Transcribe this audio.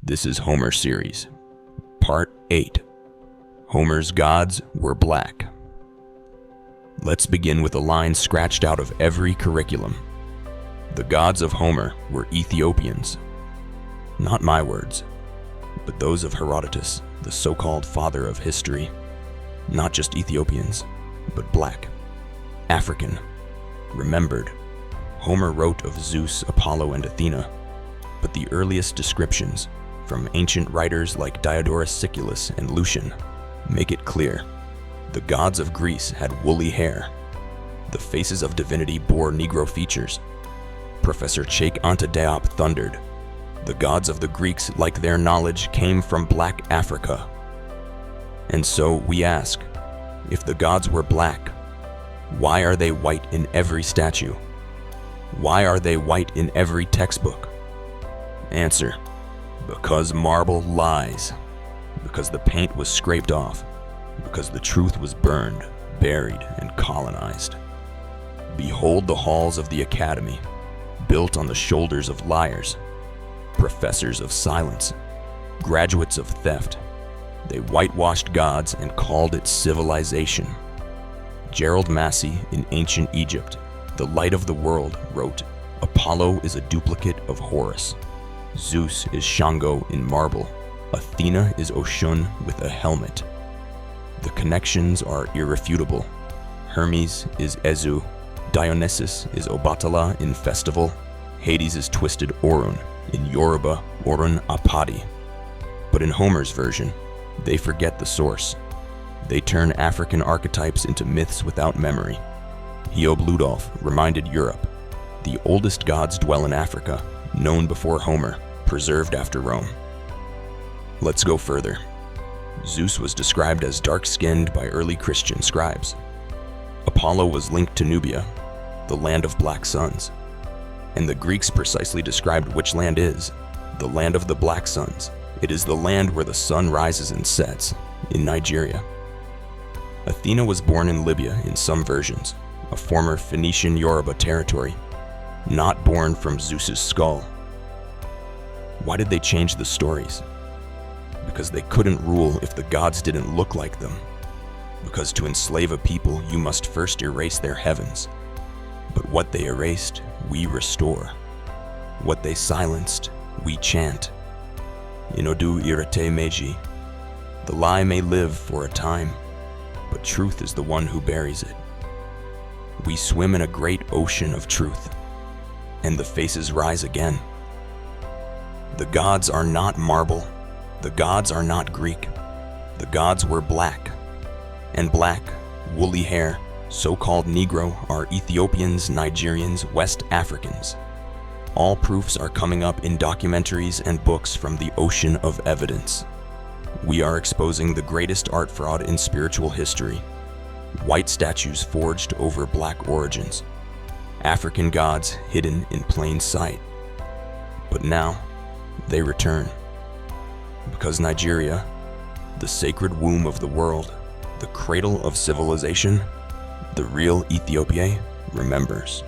This is Homer series, Part 8. Homer's gods were black. Let's begin with a line scratched out of every curriculum. The gods of Homer were Ethiopians. Not my words, but those of Herodotus, the so-called father of history. Not just Ethiopians, but black, African, remembered. Homer wrote of Zeus, Apollo, and Athena, but the earliest descriptions, from ancient writers like Diodorus Siculus and Lucian, make it clear. The gods of Greece had woolly hair. The faces of divinity bore Negro features. Professor Cheikh Anta Diop thundered, "The gods of the Greeks, like their knowledge, came from black Africa." And so we ask, if the gods were black, why are they white in every statue? Why are they white in every textbook? Answer: because marble lies. Because the paint was scraped off. Because the truth was burned, buried, and colonized. Behold the halls of the academy, built on the shoulders of liars, professors of silence, graduates of theft. They whitewashed gods and called it civilization. Gerald Massey in Ancient Egypt, the light of the world, wrote, "Apollo is a duplicate of Horus. Zeus is Shango in marble. Athena is Oshun with a helmet." The connections are irrefutable. Hermes is Ezu. Dionysus is Obatala in festival. Hades is twisted Orun. In Yoruba, Orun Apadi. But in Homer's version, they forget the source. They turn African archetypes into myths without memory. Hiob Ludolf reminded Europe, the oldest gods dwell in Africa, known before Homer, preserved after Rome. Let's go further. Zeus was described as dark-skinned by early Christian scribes. Apollo was linked to Nubia, the land of black suns. And the Greeks precisely described which land is, the land of the black suns. It is the land where the sun rises and sets, in Nigeria. Athena was born in Libya in some versions, a former Phoenician Yoruba territory, not born from Zeus's skull. Why did they change the stories? Because they couldn't rule if the gods didn't look like them. Because to enslave a people, you must first erase their heavens. But what they erased, we restore. What they silenced, we chant. Inodu irate meji. The lie may live for a time, but truth is the one who buries it. We swim in a great ocean of truth, and the faces rise again. The gods are not marble. The gods are not Greek. The gods were black. And black, woolly hair, so-called Negro, are Ethiopians, Nigerians, West Africans. All proofs are coming up in documentaries and books from the ocean of evidence. We are exposing the greatest art fraud in spiritual history. White statues forged over black origins. African gods hidden in plain sight. But now, they return. Because Nigeria, the sacred womb of the world, the cradle of civilization, the real Ethiopia, remembers.